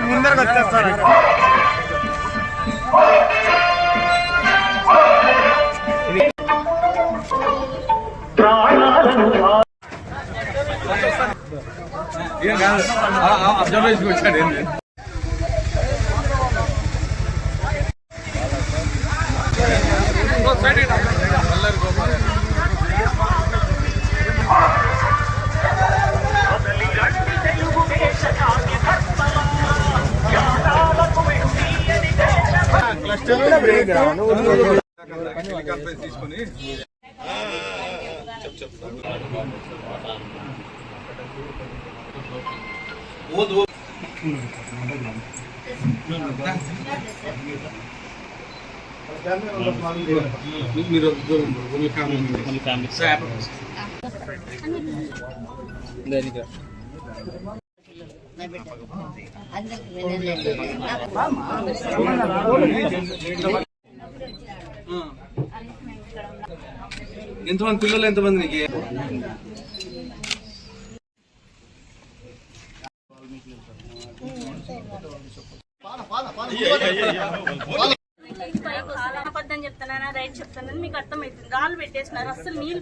ముందరకు వచ్చేస్తారు. అబ్జర్వేషన్ వచ్చాడు. తీసుకొని మీరు ఎంతమంది పిల్లలు, ఎంతమంది నీకు? అబద్ధం చెప్తానా రైట్ చెప్తానని మీకు అర్థమవుతుంది. రాళ్ళు పెట్టేసినారు, అసలు నీళ్ళు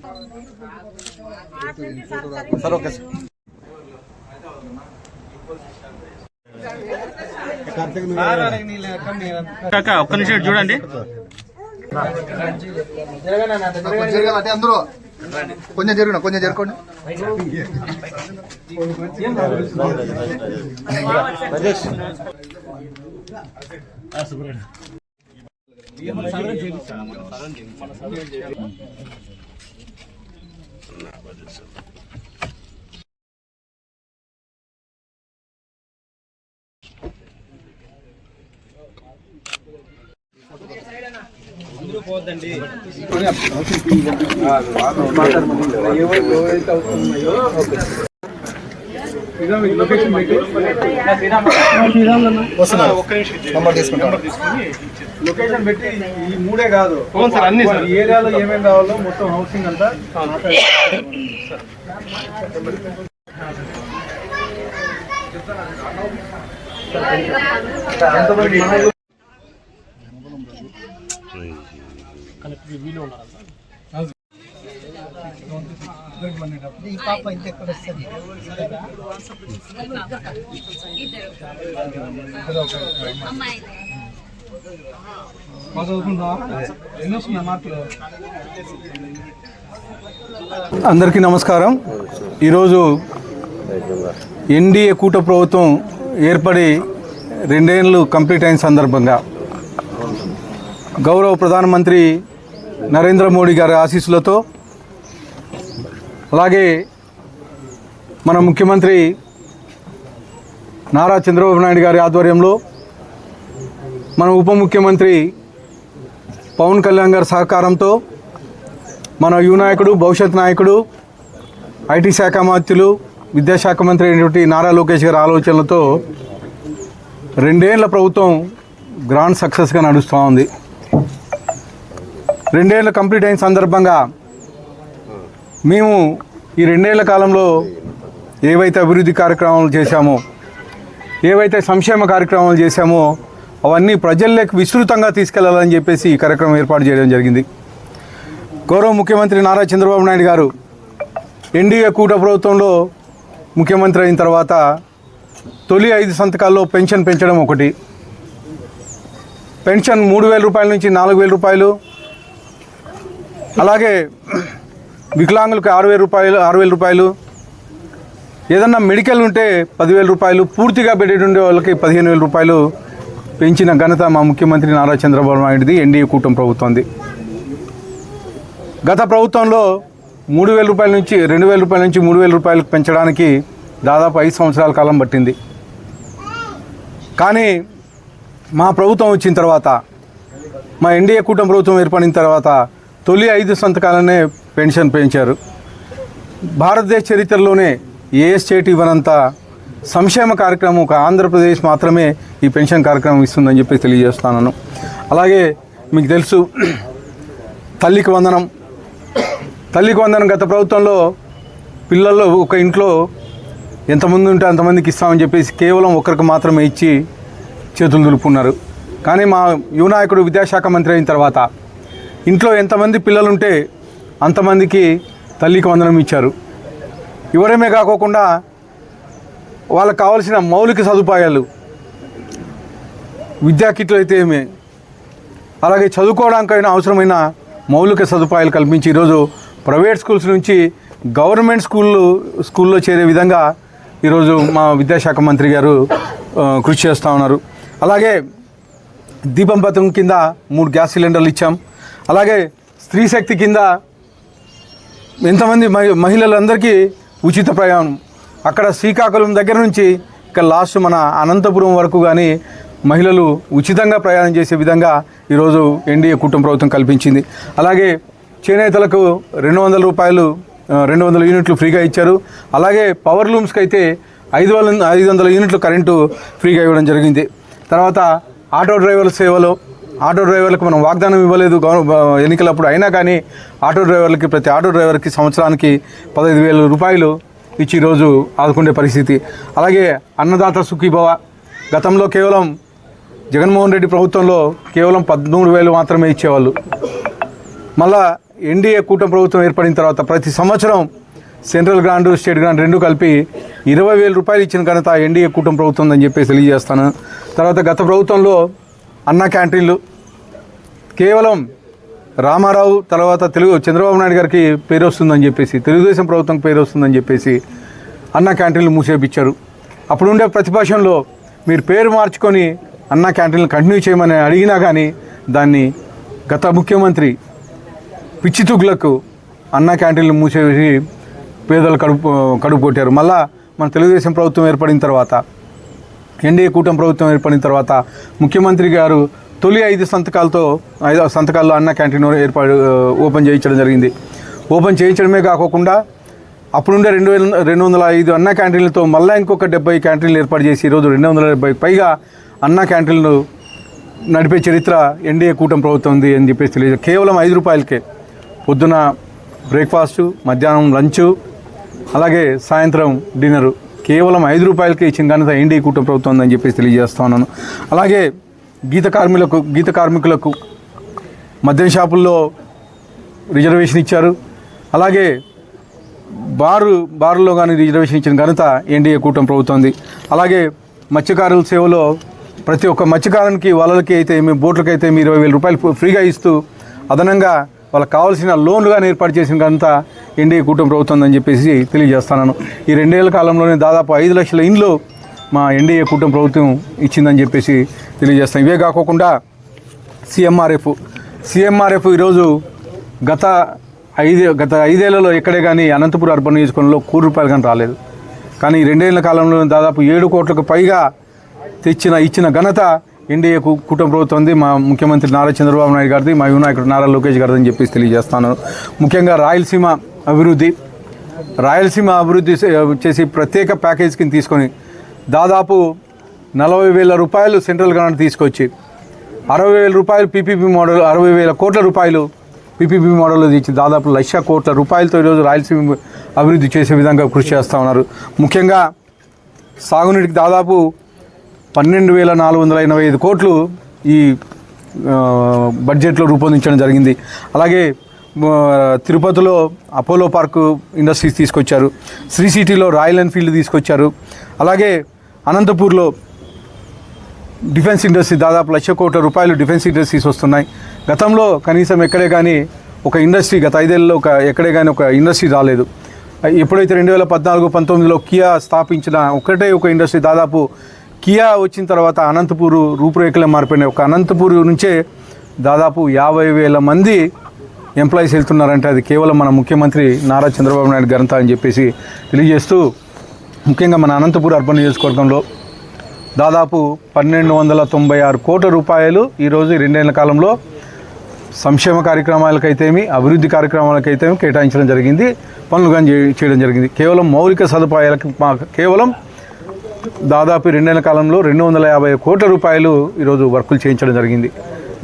ఒక్క నిమిషం చూడండి. అందరూ కొంచెం జరుగునా, కొంచెం జరుకోండి. పోద్దండి లొకేషన్ పెట్టి ఈ మూడే కాదు సార్, అన్ని ఏరియాలో ఏమేమి కావాలో మొత్తం హౌసింగ్ అంతా ఎంతమంది ఈ పాప ఇంకెక్కడ వస్తుంది? అందరికీ నమస్కారం. ఈరోజు ఎన్డీఏ కూట ప్రభుత్వం ఏర్పడి 2 ఏళ్ళు కంప్లీట్ అయిన సందర్భంగా గౌరవ ప్రధానమంత్రి నరేంద్ర మోడీ గారి ఆశీస్సులతో, అలాగే మన ముఖ్యమంత్రి నారా చంద్రబాబు నాయుడు గారి ఆధ్వర్యంలో, మన ఉప ముఖ్యమంత్రి పవన్ కళ్యాణ్ గారి సహకారంతో, మన యువ నాయకుడు, భవిష్యత్ నాయకుడు, ఐటీ శాఖ మంత్రులు, విద్యాశాఖ మంత్రి అయినటువంటి నారా లోకేష్ గారి ఆలోచనలతో 2 ఏళ్ల ప్రభుత్వం గ్రాండ్ సక్సెస్గా నడుస్తూ ఉంది. 2 ఏళ్ళు కంప్లీట్ అయిన సందర్భంగా మేము ఈ 2 ఏళ్ల కాలంలో ఏవైతే అభివృద్ధి కార్యక్రమాలు చేశామో, ఏవైతే సంక్షేమ కార్యక్రమాలు చేశామో అవన్నీ ప్రజల్లోకి విస్తృతంగా తీసుకెళ్లాలని చెప్పేసి ఈ కార్యక్రమం ఏర్పాటు చేయడం జరిగింది. గౌరవ ముఖ్యమంత్రి నారా చంద్రబాబు నాయుడు గారు ఎన్డీఏ కూట ప్రభుత్వంలో ముఖ్యమంత్రి అయిన తర్వాత తొలి 5 సంతకాల్లో పెన్షన్ పెంచడం ఒకటి, పెన్షన్ 3,000 రూపాయల నుంచి 4,000 రూపాయలు, అలాగే వికలాంగులకు 6,000 రూపాయలు, ఏదన్నా మెడికల్ ఉంటే 10,000 రూపాయలు, పూర్తిగా బెడెడ్ ఉండే వాళ్ళకి 15,000 రూపాయలు పెంచిన ఘనత మా ముఖ్యమంత్రి నారా చంద్రబాబు నాయుడుది, ఎన్డీఏ కూటమి ప్రభుత్వంది. గత ప్రభుత్వంలో 3,000 రూపాయల నుంచి 2,000 రూపాయల నుంచి 3,000 రూపాయలకు పెంచడానికి దాదాపు 5 సంవత్సరాల కాలం పట్టింది. కానీ మా ప్రభుత్వం వచ్చిన తర్వాత, మా ఎన్డీఏ కూటమి ప్రభుత్వం ఏర్పడిన తర్వాత తొలి 5 సంతకాలనే పెన్షన్ పెంచారు. భారతదేశ చరిత్రలోనే ఏ స్టేట్ ఇవ్వనంత సంక్షేమ కార్యక్రమం ఒక ఆంధ్రప్రదేశ్ మాత్రమే ఈ పెన్షన్ కార్యక్రమం ఇస్తుందని చెప్పి తెలియజేస్తున్నాను. అలాగే మీకు తెలుసు, తల్లికి వందనం గత ప్రభుత్వంలో పిల్లల్లో ఒక ఇంట్లో ఎంతమంది ఉంటే అంతమందికి ఇస్తామని చెప్పేసి కేవలం ఒకరికి మాత్రమే ఇచ్చి చేతులు దులుపుకున్నారు. కానీ మా యువ నాయకుడు విద్యాశాఖ మంత్రి అయిన తర్వాత ఇంట్లో ఎంతమంది పిల్లలుంటే అంతమందికి తల్లికి వందనం ఇచ్చారు. ఇవ్వడమే కాకోకుండా వాళ్ళకు కావాల్సిన మౌలిక సదుపాయాలు, విద్యా కిట్లు అయితే ఏమి, అలాగే చదువుకోవడానికైనా అవసరమైన మౌలిక సదుపాయాలు కల్పించి ఈరోజు ప్రైవేట్ స్కూల్స్ నుంచి గవర్నమెంట్ స్కూల్లో చేరే విధంగా ఈరోజు మా విద్యాశాఖ మంత్రి గారు కృషి చేస్తూ ఉన్నారు. అలాగే దీపం పథకం కింద 3 గ్యాస్ సిలిండర్లు ఇచ్చాం. అలాగే స్త్రీ శక్తి కింద ఎంతమంది మహిళలందరికీ ఉచిత ప్రయాణం, అక్కడ శ్రీకాకుళం దగ్గర నుంచి ఇక్కడ లాస్ట్ మన అనంతపురం వరకు కానీ మహిళలు ఉచితంగా ప్రయాణం చేసే విధంగా ఈరోజు ఎన్డీఏ కూటమి ప్రభుత్వం కల్పించింది. అలాగే చేనేతలకు 200 రూపాయలు 200 యూనిట్లు ఫ్రీగా ఇచ్చారు. అలాగే పవర్ లూమ్స్కి అయితే 500 యూనిట్లు కరెంటు ఫ్రీగా ఇవ్వడం జరిగింది. తర్వాత ఆటో డ్రైవర్ల సేవలో ఆటో డ్రైవర్లకు మనం వాగ్దానం ఇవ్వలేదు ఎన్నికలప్పుడు, అయినా కానీ ప్రతి ఆటో డ్రైవర్కి సంవత్సరానికి 15,000 రూపాయలు ఇచ్చి ఈరోజు ఆదుకునే పరిస్థితి. అలాగే అన్నదాత సుఖీభవ, గతంలో కేవలం జగన్మోహన్ రెడ్డి ప్రభుత్వంలో కేవలం 13,000 మాత్రమే ఇచ్చేవాళ్ళు. మళ్ళా ఎన్డీఏ కూటమి ప్రభుత్వం ఏర్పడిన తర్వాత ప్రతి సంవత్సరం సెంట్రల్ గ్రాంట్, స్టేట్ గ్రాంట్ 2 కలిపి 20,000 రూపాయలు ఇచ్చిన ఘనత ఎన్డీఏ కూటమి ప్రభుత్వం అని చెప్పేసి తెలియజేస్తాను. తర్వాత గత ప్రభుత్వంలో అన్న క్యాంటీన్లు కేవలం రామారావు తర్వాత చంద్రబాబు నాయుడు గారికి పేరు వస్తుందని చెప్పేసి, తెలుగుదేశం ప్రభుత్వం పేరు వస్తుందని చెప్పేసి అన్న క్యాంటీన్లు మూసేపించారు. అప్పుడుండే ప్రతిపక్షంలో మీరు పేరు మార్చుకొని అన్న క్యాంటీన్లు కంటిన్యూ చేయమని అడిగినా కానీ దాన్ని గత ముఖ్యమంత్రి పిచ్చితుగులకు అన్న క్యాంటీన్లు మూసేసి పేదలు కడుపు కొట్టారు. మళ్ళా మన తెలుగుదేశం ప్రభుత్వం ఏర్పడిన తర్వాత, ఎన్డీఏ కూటమి ప్రభుత్వం ఏర్పడిన తర్వాత ముఖ్యమంత్రి గారు తొలి 5 సంతకాల్లో అన్న క్యాంటీన్ ఓపెన్ చేయించడం జరిగింది. ఓపెన్ చేయించడమే కాకుండా అప్పుడుండే 205 అన్న క్యాంటీన్లతో మళ్ళీ ఇంకొక 70 క్యాంటీన్లు ఏర్పాటు చేసి ఈరోజు 270 పైగా అన్న క్యాంటీన్లు నడిపే చరిత్ర ఎన్డీఏ కూటమి ప్రభుత్వం ఉంది అని చెప్పేసి తెలియదు. కేవలం 5 రూపాయలకే పొద్దున బ్రేక్ఫాస్టు, మధ్యాహ్నం లంచు, అలాగే సాయంత్రం డిన్నరు కేవలం 5 రూపాయలకే ఇచ్చిన ఘనత ఎన్డీఏ కూటమి ప్రభుత్వం ఉందని చెప్పేసి తెలియజేస్తా ఉన్నాను. అలాగే గీత కార్మికులకు మద్యం షాపుల్లో రిజర్వేషన్ ఇచ్చారు. అలాగే బారులో కానీ రిజర్వేషన్ ఇచ్చిన ఘనత ఎన్డీఏ కూటమి ప్రభుత్వం ఉంది. అలాగే మత్స్యకారుల సేవలో ప్రతి ఒక్క మత్స్యకారునికి వలలకి అయితే బోట్లకి అయితే 20,000 రూపాయలు ఫ్రీగా ఇస్తూ అదనంగా వాళ్ళకి కావాల్సిన లోన్లు కానీ ఏర్పాటు చేసిన ఘనత ఎన్డీఏ కూటమి ప్రభుత్వం అని చెప్పేసి తెలియజేస్తున్నాను. ఈ 2 ఏళ్ల కాలంలోనే దాదాపు 5 లక్షల ఇండ్లు మా ఎన్డీఏ కూటమి ప్రభుత్వం ఇచ్చిందని చెప్పేసి తెలియజేస్తాం. ఇవే కాకుండా సిఎంఆర్ఎఫ్ ఈరోజు గత 5 ఏళ్లలో ఎక్కడే కానీ అనంతపురం అర్బన్ నియోజకవర్గంలో ₹1 కానీ రాలేదు. కానీ ఈ 2 ఏళ్ల కాలంలో దాదాపు 7 కోట్లకు పైగా ఇచ్చిన ఘనత ఎన్డీఏ కూటమి ప్రభుత్వం ఉంది. మా ముఖ్యమంత్రి నారా చంద్రబాబు నాయుడు గారిది, మా యువ నాయకుడు నారా లోకేష్ గారిది అని చెప్పేసి తెలియజేస్తాను. ముఖ్యంగా రాయలసీమ అభివృద్ధి చేసి ప్రత్యేక ప్యాకేజ్ కింద తీసుకొని దాదాపు 40,000 రూపాయలు సెంట్రల్ గ్రాంట్ తీసుకొచ్చి 60,000 రూపాయలు పీపీపీ మోడల్, 60,000 కోట్ల రూపాయలు పీపీపీ మోడల్లో ఇచ్చి దాదాపు 1,00,000 కోట్ల రూపాయలతో ఈరోజు రాయలసీమ అభివృద్ధి చేసే విధంగా కృషి చేస్తూ ఉన్నారు. ముఖ్యంగా సాగునీటికి దాదాపు 12,485 కోట్లు ఈ బడ్జెట్లో రూపొందించడం జరిగింది. అలాగే తిరుపతిలో అపోలో పార్కు ఇండస్ట్రీస్ తీసుకొచ్చారు. శ్రీ సిటీలో రాయల్ ఎన్ఫీల్డ్ తీసుకొచ్చారు. అలాగే అనంతపూర్లో డిఫెన్స్ ఇండస్ట్రీ దాదాపు 1,00,000 కోట్ల రూపాయలు డిఫెన్స్ ఇండస్ట్రీస్ వస్తున్నాయి. గతంలో కనీసం ఎక్కడే కానీ ఒక ఇండస్ట్రీ గత 5 ఏళ్ళలో ఎక్కడే కానీ ఒక ఇండస్ట్రీ రాలేదు. ఎప్పుడైతే 2014-19లో కియా స్థాపించిన ఒక ఇండస్ట్రీ, దాదాపు కియా వచ్చిన తర్వాత అనంతపూరు రూపురేఖలే మారిపోయినాయి. ఒక అనంతపూరు నుంచే దాదాపు 50,000 మంది ఎంప్లాయీస్ వెళ్తున్నారంటే అది కేవలం మన ముఖ్యమంత్రి నారా చంద్రబాబు నాయుడు ఘనత అని చెప్పేసి తెలియజేస్తూ, ముఖ్యంగా మన అనంతపూర్ అర్బన్ నియోజకవర్గంలో దాదాపు 1,296 కోట్ల రూపాయలు ఈరోజు 2 ఏళ్ల కాలంలో సంక్షేమ కార్యక్రమాలకైతేమి అభివృద్ధి కార్యక్రమాలకైతేమి కేటాయించడం జరిగింది, పనులు కానీ చేయడం జరిగింది. కేవలం మౌలిక సదుపాయాలకు కేవలం దాదాపు 2 ఏళ్ల కాలంలో 250 కోట్ల రూపాయలు ఈరోజు వర్కులు చేయించడం జరిగింది.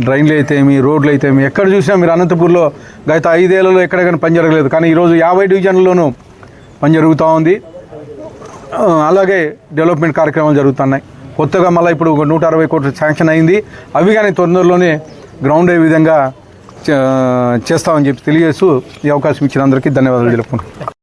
డ్రైన్లు అయితేమి, రోడ్లు అయితేమి, ఎక్కడ చూసినా మీరు అనంతపూర్లో గత 5 ఏళ్లలో ఎక్కడ కానీ పని జరగలేదు. కానీ ఈరోజు 50 డివిజన్లలోనూ పని జరుగుతూ ఉంది. అలాగే డెవలప్మెంట్ కార్యక్రమాలు జరుగుతున్నాయి. కొత్తగా మళ్ళీ ఇప్పుడు 160 కోట్లు శాంక్షన్ అయింది. అవి కానీ తొందరలోనే గ్రౌండ్ అయ్యే విధంగా చేస్తామని చెప్పి తెలియజేస్తూ ఈ అవకాశం ఇచ్చిన అందరికీ ధన్యవాదాలు తెలుపుకుంటున్నాను.